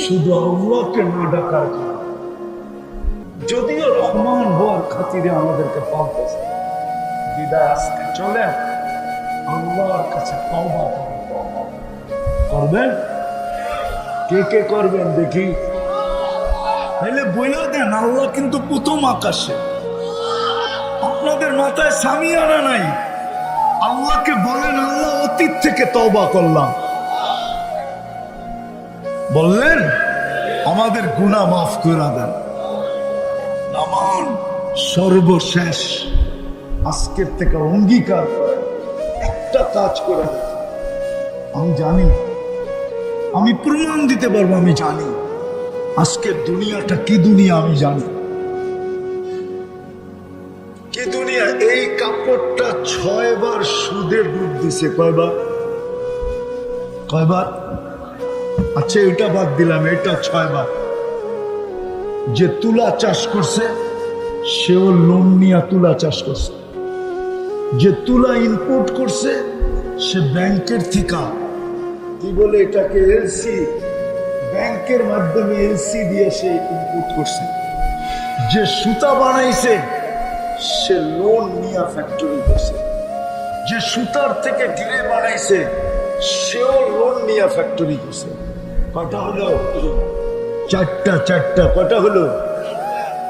শুধু আল্লাহকে না ডাকার কারণে। যদিও রহমান হওয়ার খাতিরে আমাদেরকে পাল্টেছে, বিদায় আজকে চলে আল্লাহর কাছে তওবা করবেন। কে কে করবেন দেখি? তাহলে বলে দেন, আল্লাহ কিন্তু প্রথম আকাশে, আপনাদের মাথায় সামিয়ানা নাই। আল্লাহকে বলেন, আল্লাহ অতীত থেকে তওবা করলাম, বললেন আমাদের গুনাহ মাফ করে দেন। নামান সর্বশেষ আজকের থেকে অঙ্গীকার করেন, একটা কাজ করে দেন। আমি জানি, আমি প্রমাণ দিতে পারবো, আমি জানি আজকের দুনিয়াটা কি দুনিয়া, আমি জানি কি দুনিয়া। এই কাপড়টা 6 বার সুদে ডুব দিছে। কয়বার? আচ্ছা এটা বাদ দিলাম, এটা 6 বার। যে তুলা চাষ করছে সেও লোন নিয়ে তুলা চাষ করছে, যে তুলা ইম্পোর্ট করছে সে ব্যাংকের থেকে, কি বলে এটাকে, এলসি, ব্যাংকের মাধ্যমে এলসি দিয়ে সে ইম্পোর্ট করছে। যে সুতা বানাইছে সে লোন নিয়ে ফ্যাক্টরি করছে, যে সুতার থেকে গিরে বানাইছে সেও লোন নিয়ে ফ্যাক্টরি করছে। কয়টা হলো? চারটা কটা হলো?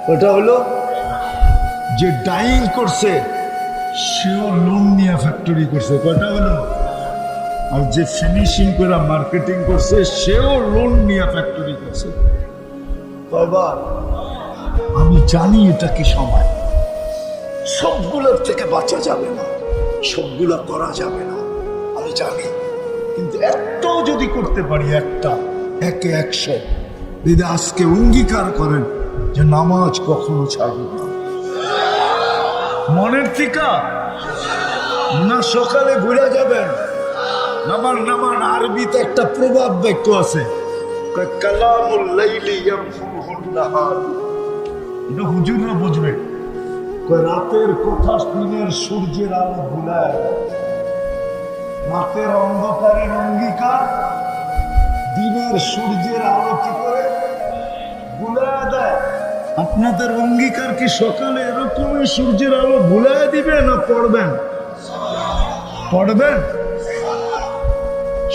কটা হলো? যে ডাইং করছে সেও লোন নিয়ে ফ্যাক্টরি করছে, কটা হলো? আর যে ফিনিশিং করে মার্কেটিং করছে সেও লোন নিয়ে ফ্যাক্টরি করছে। কয়বার? আমি জানি এটা কি সময়, সবগুলোর থেকে বাঁচা যাবে না, সবগুলো করা যাবে না, আমি জানি। কিন্তু একটাও যদি করতে পারি, একটা একে 100, যদি আজকে অঙ্গীকার করেন যে নামাজ কখনো ছাড়ব না, মনের থেকে না, সকালে ঘুরে যাবেন। নামান আরবিতে একটা প্রবাদ বাক্য আছে, কালামুল লাইলি ইয়ামহুল নাহার। এটা হুজুররা বুঝবে। রাতের কথা দিনের সূর্যের আলো ভুলায়, রাতের অন্ধকারের অঙ্গীকার দিনের সূর্যের আলো কি করে ভুলায় দেয়। আপনাদের অঙ্গীকার কি সকালে এরকমই সূর্যের আলো ভুলায় দিবে না পড়বেন? পড়বেন।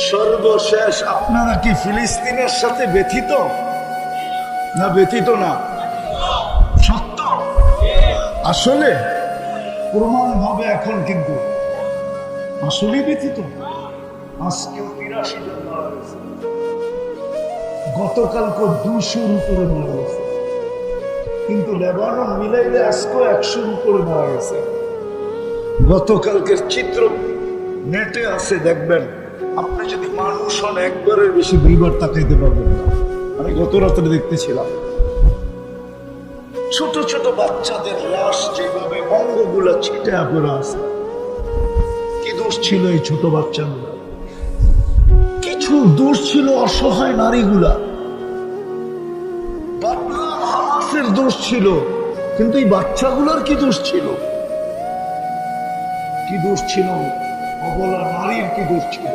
সর্বশেষ আপনারা কি ফিলিস্তিনের সাথে ব্যথিত না? ব্যথিত না? সত্য আসলে প্রমাণ হবে এখন, কিন্তু আসলেই ব্যথিত। আজকেও 83 জন মারা গেছে, গতকালকে 200-র উপরে মারা গেছে, কিন্তু লেবানন মিলাইলে আজকেও 100-র উপরে মারা গেছে। গতকালকের চিত্র নেটে আছে, দেখবেন। আপনি যদি মানুষ হন একবারের বেশি 2বার তাকাইতে পারবেন না। আমি গত রাত্রে দেখতেছিলাম ছোট ছোট বাচ্চাদের লাশ যেভাবে অঙ্গগুলা ছিটে পড়ে আছে। কি দোষ ছিল এই ছোট বাচ্চাগুলা? কিছু দোষ ছিল অসহায় নারীগুলা, হামাসের দোষ ছিল, কিন্তু এই বাচ্চাগুলার কি দোষ ছিল? কি দোষ ছিল? অবলা নারীর কি দোষ ছিল?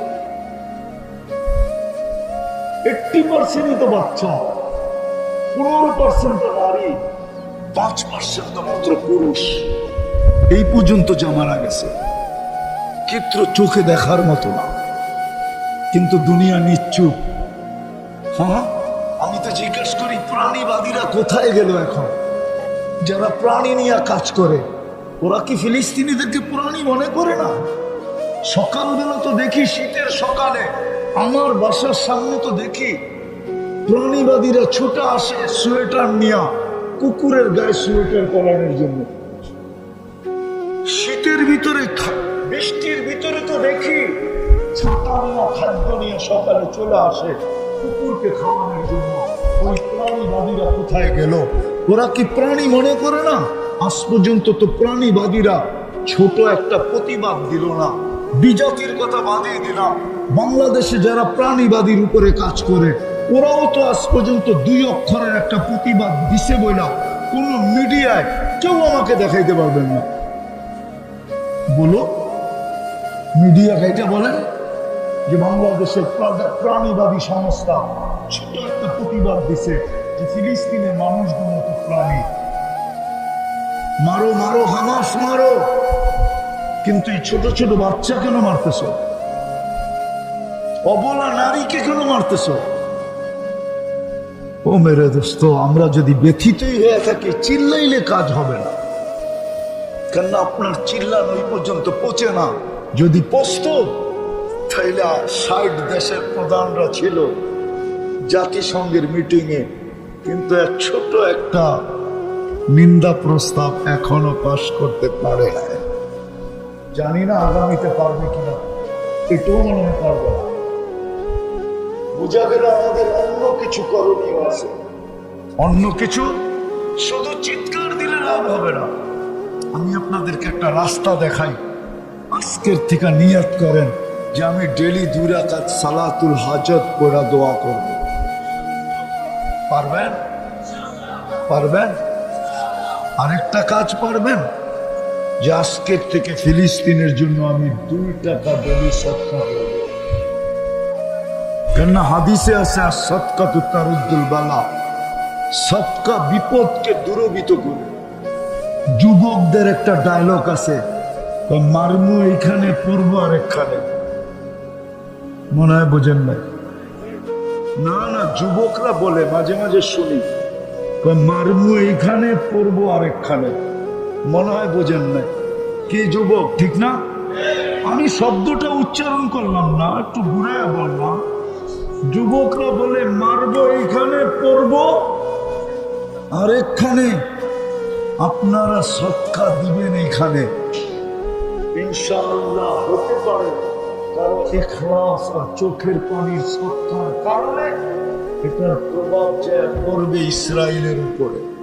80% তো বাচ্চা, 15% তো নারী, 5% তো মাত্র পুরুষ। এই পর্যন্ত যা মারা গেছে, চিত্র চোখে দেখার মতো না, কিন্তু দুনিয়া নিশ্চুপ। হ্যাঁ, আমি তো জিজ্ঞেস করি প্রাণীবাদীরা কোথায় গেল এখন? যারা প্রাণী নিয়ে কাজ করে ওরা কি ফিলিস্তিনিদেরকে প্রাণী মনে করে না? সকালবেলা তো দেখি, শীতের সকালে আমার বাসার সামনে তো দেখি প্রাণীবাদীরা ছুটে আসে সোয়েটার নিয়ে, কুকুরের গায়ে সোয়েটার পরানোর জন্য। শীতের ভিতরে, বৃষ্টির ভিতরে তো দেখি ছাতা নিয়ে, খাদ্য নিয়ে সকালে চলে আসে কুকুরকে খাওয়ানোর জন্য। ওই প্রাণীবাদীরা কোথায় গেল? ওরা কি প্রাণী মনে করে না? আজ পর্যন্ত তো প্রাণীবাদীরা ছোট একটা প্রতিবাদ দিল না। বিজাতির কথা বাদিয়ে দিলাম, বাংলাদেশে যারা প্রাণীবাদীর উপরে কাজ করে ওরাও তো আজ পর্যন্ত 2 অক্ষরের একটা প্রতিবাদ দিছে বইলা কোন মিডিয়ায় কেউ আমাকে দেখাইতে পারবেন না। বলো, মিডিয়া এটা বলেন যে বাংলাদেশের প্রাণীবাদী সংস্থা ছোট একটা প্রতিবাদ দিছে যে ফিলিস্তিনের মানুষগুলো তো প্রাণী, মারো মারো হামাস মারো। কিন্তু এই ছোট ছোট বাচ্চা কেন মারতেছ? অবলা নারীকে কেন মারতেছ? ও মেরে দোস্ত, আমরা যদি ব্যথিতই হয়ে থাকি, চিল্লাইলে কাজ হবে না। কেন আপনার চিল্লান ওই পর্যন্ত পচে না। যদি পচত তাইলে 60 দেশের প্রধানরা ছিল জাতিসংঘের মিটিংয়ে, কিন্তু এক ছোট একটা নিন্দা প্রস্তাব এখনো পাশ করতে পারে না। জানি না আগামীতে পারবে কিনা, এটাও মনে হয় পারবে না। বোঝা গেল আমাদের অন্য কিছু করণীয় আছে। অন্য কিছু, শুধু চিৎকার দিলে লাভ হবে না। আমি আপনাদেরকে একটা রাস্তা দেখাই। আজকের থেকে নিয়ত করেন যে আমি ডেলি 2 রাকাত সালাতুল হাজত পড়া দোয়া করব। পারবেন? পারবেন? আরেকটা কাজ পারবেন যে আজকের থেকে ফিলিস্তিনের জন্য আমি 2 টাকা ডেলি সদকা করব। কেননা হাদিসে আছে সদকা তারুদ্দুল বালা, সদকা বিপদকে দূরীভূত করে। যুবকদের একটা ডায়লগ আছে, মারমু এইখানে পড়বো আর এখানে, মনে হয় বোঝেন নাই। না না, যুবকরা বলে, মাঝে মাঝে শুনি, কয় মারমু এইখানে, পড়বো আরেকখানে। মনে হয় বোঝেন না কি যুবক, ঠিক না? আমি শব্দটা উচ্চারণ করলাম না, একটু ঘুরে বললাম। যুবকরা বলে মারবো এইখানে, পড়বো আরেকখানে। আপনারা সৎকা দিবেন এইখানে, ইনশাআল্লাহ হতে পারে। কারণ ইখলাস আর চোখের পানির সৎকার কারণে এটার প্রভাব যে পড়বে ইসরায়েলের উপরে।